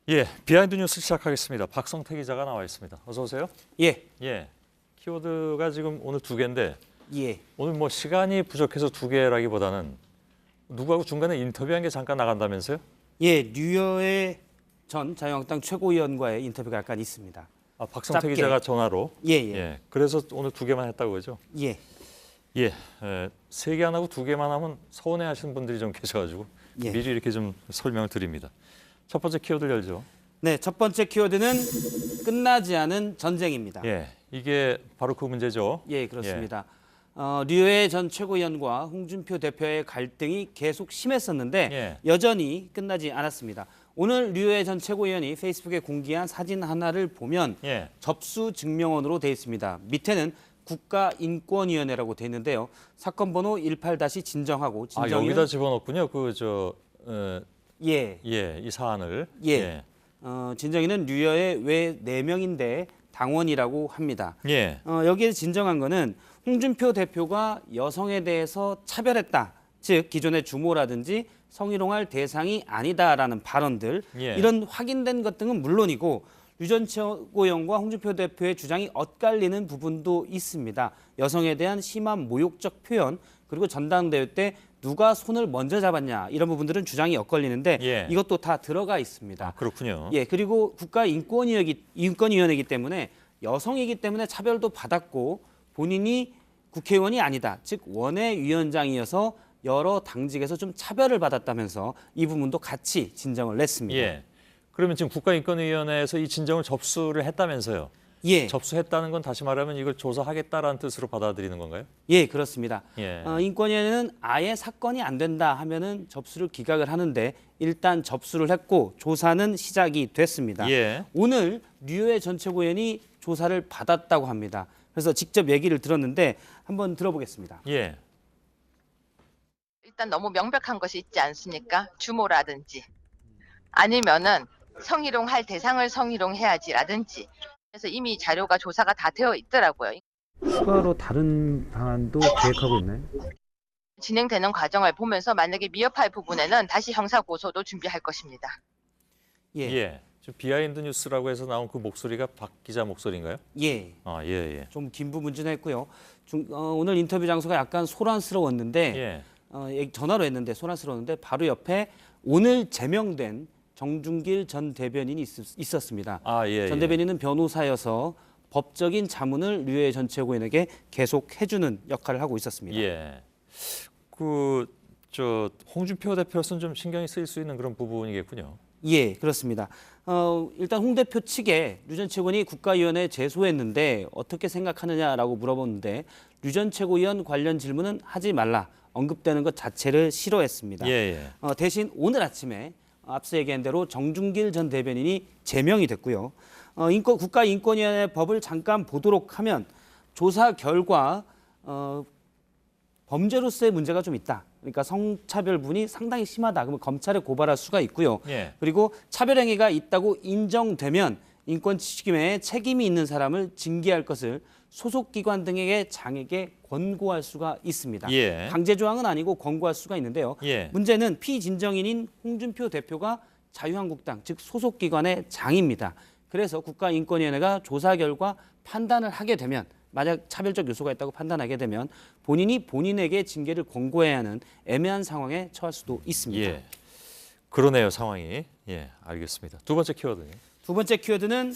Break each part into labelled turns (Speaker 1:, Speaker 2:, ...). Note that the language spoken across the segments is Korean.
Speaker 1: 예, 비하인드 뉴스 시작하겠습니다. 박성태 기자가 나와 있습니다. 어서 오세요.
Speaker 2: 예.
Speaker 1: 예, 키워드가 지금 오늘 두 개인데
Speaker 2: 예.
Speaker 1: 오늘 뭐 시간이 부족해서 두 개라기보다는 누구하고 중간에 인터뷰한 게 잠깐 나간다면서요?
Speaker 2: 예, 류여의 전 자유한국당 최고위원과의 인터뷰가 약간 있습니다.
Speaker 1: 아, 박성태
Speaker 2: 짧게.
Speaker 1: 기자가 전화로.
Speaker 2: 예, 예.
Speaker 1: 예, 그래서 오늘 두 개만 했다고 그러죠?
Speaker 2: 예.
Speaker 1: 예, 세 개 안 하고 두 개만 하면 서운해하시는 분들이 좀 계셔가지고
Speaker 2: 예.
Speaker 1: 미리 이렇게 좀 설명을 드립니다. 첫 번째 키워드를 열죠.
Speaker 2: 네, 첫 번째 키워드는 끝나지 않은 전쟁입니다.
Speaker 1: 예, 이게 바로 그 문제죠.
Speaker 2: 예, 그렇습니다. 류여의 전 최고위원과 홍준표 대표의 갈등이 계속 심했었는데
Speaker 1: 예.
Speaker 2: 여전히 끝나지 않았습니다. 오늘 류여의 전 최고위원이 페이스북에 공개한 사진 하나를 보면
Speaker 1: 예.
Speaker 2: 접수 증명원으로 되어 있습니다. 밑에는 국가인권위원회라고 되어 있는데요. 사건 번호 18-진정하고
Speaker 1: 아,
Speaker 2: 진정위는
Speaker 1: 여기다 집어넣군요.
Speaker 2: 예.
Speaker 1: 예, 이 사안을.
Speaker 2: 예. 진정위는 류여의 외 4명인데 당원이라고 합니다.
Speaker 1: 예.
Speaker 2: 여기에 진정한 거는 홍준표 대표가 여성에 대해서 차별했다. 즉 기존의 주모라든지 성희롱할 대상이 아니다라는 발언들.
Speaker 1: 예.
Speaker 2: 이런 확인된 것 등은 물론이고 류 전 최고위원과 홍준표 대표의 주장이 엇갈리는 부분도 있습니다. 여성에 대한 심한 모욕적 표현 그리고 전당대회 때 누가 손을 먼저 잡았냐 이런 부분들은 주장이 엇갈리는데
Speaker 1: 예.
Speaker 2: 이것도 다 들어가 있습니다.
Speaker 1: 아, 그렇군요.
Speaker 2: 예, 그리고 국가인권위원회이기 때문에 여성이기 때문에 차별도 받았고 본인이 국회의원이 아니다. 즉 원외위원장이어서 여러 당직에서 좀 차별을 받았다면서 이 부분도 같이 진정을 냈습니다.
Speaker 1: 예. 그러면 지금 국가인권위원회에서 이 진정을 접수를 했다면서요?
Speaker 2: 예,
Speaker 1: 접수했다는 건 다시 말하면 이걸 조사하겠다라는 뜻으로 받아들이는 건가요?
Speaker 2: 예, 그렇습니다.
Speaker 1: 예.
Speaker 2: 인권위원회는 아예 사건이 안 된다 하면은 접수를 기각을 하는데 일단 접수를 했고 조사는 시작이 됐습니다.
Speaker 1: 예.
Speaker 2: 오늘 류여의 전 최고위원이 조사를 받았다고 합니다. 그래서 직접 얘기를 들었는데 한번 들어보겠습니다.
Speaker 1: 예.
Speaker 3: 일단 너무 명백한 것이 있지 않습니까? 주모라든지 아니면은 성희롱할 대상을 성희롱해야지라든지 그래서 이미 자료가 조사가 다 되어 있더라고요.
Speaker 4: 추가로 다른 방안도 계획하고 있나요?
Speaker 3: 진행되는 과정을 보면서 만약에 미흡할 부분에는 다시 형사 고소도 준비할 것입니다.
Speaker 2: 예,
Speaker 1: 예. 지금 비하인드 뉴스라고 해서 나온 그 목소리가 박 기자 목소리인가요?
Speaker 2: 예.
Speaker 1: 아, 예, 예.
Speaker 2: 좀 긴 부분 좀 했고요. 오늘 인터뷰 장소가 약간 소란스러웠는데
Speaker 1: 예.
Speaker 2: 전화로 했는데 소란스러웠는데 바로 옆에 오늘 제명된 정준길 전 대변인이 있었습니다.
Speaker 1: 아, 예.
Speaker 2: 전
Speaker 1: 예.
Speaker 2: 대변인은 변호사여서 법적인 자문을 류여의 전 최고위원에게 계속 해주는 역할을 하고 있었습니다.
Speaker 1: 예. 홍준표 대표로서는 좀 신경이 쓰일 수 있는 그런 부분이겠군요.
Speaker 2: 예, 그렇습니다. 일단 홍 대표 측에 류 전 최고위원이 국가위원회에 제소했는데 어떻게 생각하느냐라고 물어봤는데 류 전 최고위원 관련 질문은 하지 말라. 언급되는 것 자체를 싫어했습니다.
Speaker 1: 예, 예.
Speaker 2: 대신 오늘 아침에 앞서 얘기한 대로 정준길 전 대변인이 제명이 됐고요. 국가인권위원회 법을 잠깐 보도록 하면 조사 결과 범죄로서의 문제가 좀 있다. 그러니까 성차별 분이 상당히 심하다. 그러면 검찰에 고발할 수가 있고요.
Speaker 1: 예.
Speaker 2: 그리고 차별 행위가 있다고 인정되면 인권침해에 책임이 있는 사람을 징계할 것을 소속기관 등에게 장에게 권고할 수가 있습니다.
Speaker 1: 예.
Speaker 2: 강제 조항은 아니고 권고할 수가 있는데요.
Speaker 1: 예.
Speaker 2: 문제는 피진정인인 홍준표 대표가 자유한국당 즉 소속기관의 장입니다. 그래서 국가인권위원회가 조사 결과 판단을 하게 되면 만약 차별적 요소가 있다고 판단하게 되면 본인이 본인에게 징계를 권고해야 하는 애매한 상황에 처할 수도 있습니다.
Speaker 1: 예. 그러네요, 상황이. 예, 알겠습니다. 두 번째 키워드는?
Speaker 2: 두 번째 키워드는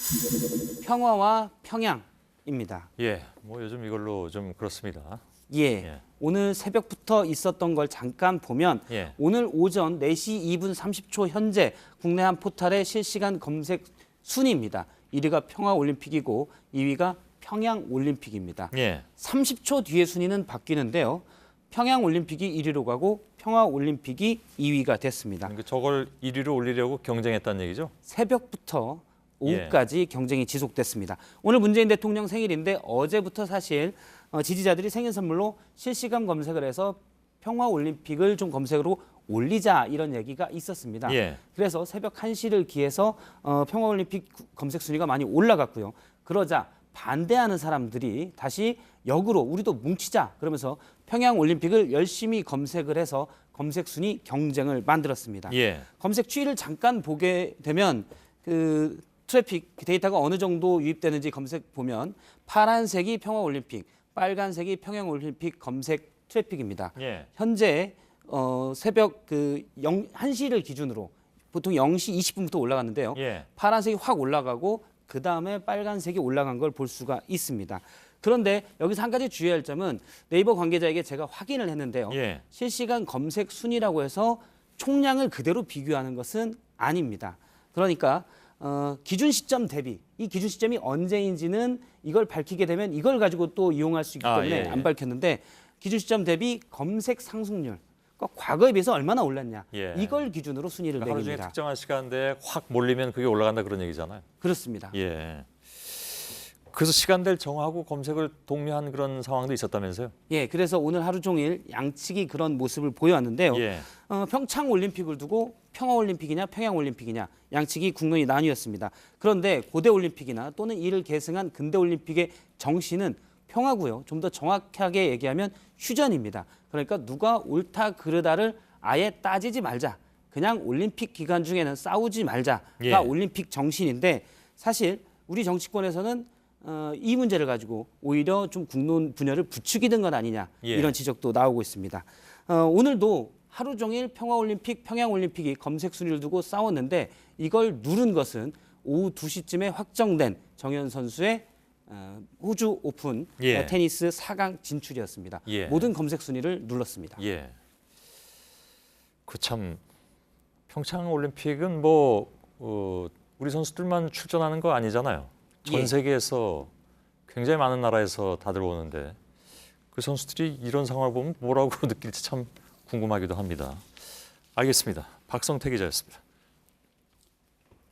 Speaker 2: 평화와 평양입니다.
Speaker 1: 예, 뭐 요즘 이걸로 좀 그렇습니다.
Speaker 2: 예.
Speaker 1: 예.
Speaker 2: 오늘 새벽부터 있었던 걸 잠깐 보면
Speaker 1: 예.
Speaker 2: 오늘 오전 4시 2분 30초 현재 국내 한 포털의 실시간 검색 순위입니다. 1위가 평화올림픽이고 2위가 평양올림픽입니다.
Speaker 1: 예.
Speaker 2: 30초 뒤에 순위는 바뀌는데요. 평양올림픽이 1위로 가고 평화올림픽이 2위가 됐습니다.
Speaker 1: 그러니까 저걸 1위로 올리려고 경쟁했다는 얘기죠?
Speaker 2: 새벽부터 오후까지 경쟁이 지속됐습니다. 오늘 문재인 대통령 생일인데 어제부터 사실 지지자들이 생일 선물로 실시간 검색을 해서 평화올림픽을 좀 검색으로 올리자 이런 얘기가 있었습니다.
Speaker 1: 예.
Speaker 2: 그래서 새벽 1시를 기해서 평화올림픽 검색 순위가 많이 올라갔고요. 그러자 반대하는 사람들이 다시 역으로 우리도 뭉치자 그러면서 평양올림픽을 열심히 검색을 해서 검색 순위 경쟁을 만들었습니다.
Speaker 1: 예.
Speaker 2: 검색 추이를 잠깐 보게 되면 그 트래픽 데이터가 어느 정도 유입되는지 검색 보면 파란색이 평화올림픽, 빨간색이 평양올림픽 검색 트래픽입니다.
Speaker 1: 예.
Speaker 2: 현재 새벽 1시를 기준으로 보통 0시 20분부터 올라갔는데요.
Speaker 1: 예.
Speaker 2: 파란색이 확 올라가고 그 다음에 빨간색이 올라간 걸 볼 수가 있습니다. 그런데 여기서 한 가지 주의할 점은 네이버 관계자에게 제가 확인을 했는데요.
Speaker 1: 예.
Speaker 2: 실시간 검색 순위라고 해서 총량을 그대로 비교하는 것은 아닙니다. 그러니까 기준 시점 대비 이 기준 시점이 언제인지는 이걸 밝히게 되면 이걸 가지고 또 이용할 수 있기 때문에
Speaker 1: 예, 예.
Speaker 2: 안 밝혔는데 기준 시점 대비 검색 상승률 그러니까 과거에 비해서 얼마나 올랐냐
Speaker 1: 예.
Speaker 2: 이걸 기준으로 순위를
Speaker 1: 그러니까 하루 중에
Speaker 2: 매깁니다.
Speaker 1: 특정한 시간대에 확 몰리면 그게 올라간다 그런 얘기잖아요.
Speaker 2: 그렇습니다.
Speaker 1: 예. 그래서 시간대를 정하고 검색을 독려한 그런 상황도 있었다면서요?
Speaker 2: 예, 그래서 오늘 하루 종일 양측이 그런 모습을 보여왔는데요.
Speaker 1: 예.
Speaker 2: 평창 올림픽을 두고 평화 올림픽이냐 평양 올림픽이냐 양측이 국론이 나뉘었습니다. 그런데 고대 올림픽이나 또는 이를 계승한 근대 올림픽의 정신은 평화고요. 좀 더 정확하게 얘기하면 휴전입니다. 그러니까 누가 옳다 그르다를 아예 따지지 말자. 그냥 올림픽 기간 중에는 싸우지 말자가
Speaker 1: 예.
Speaker 2: 올림픽 정신인데 사실 우리 정치권에서는 이 문제를 가지고 오히려 좀 국론 분열을 부추기는 것 아니냐
Speaker 1: 예.
Speaker 2: 이런 지적도 나오고 있습니다. 오늘도 하루 종일 평화올림픽, 평양올림픽이 검색 순위를 두고 싸웠는데 이걸 누른 것은 오후 2시쯤에 확정된 정현 선수의 호주 오픈
Speaker 1: 예.
Speaker 2: 테니스 4강 진출이었습니다.
Speaker 1: 예.
Speaker 2: 모든 검색 순위를 눌렀습니다.
Speaker 1: 예. 그 참 평창 올림픽은 뭐 우리 선수들만 출전하는 거 아니잖아요. 전
Speaker 2: 예.
Speaker 1: 세계에서 굉장히 많은 나라에서 다들 오는데 그 선수들이 이런 상황을 보면 뭐라고 느낄지 참 궁금하기도 합니다. 알겠습니다. 박성태 기자였습니다.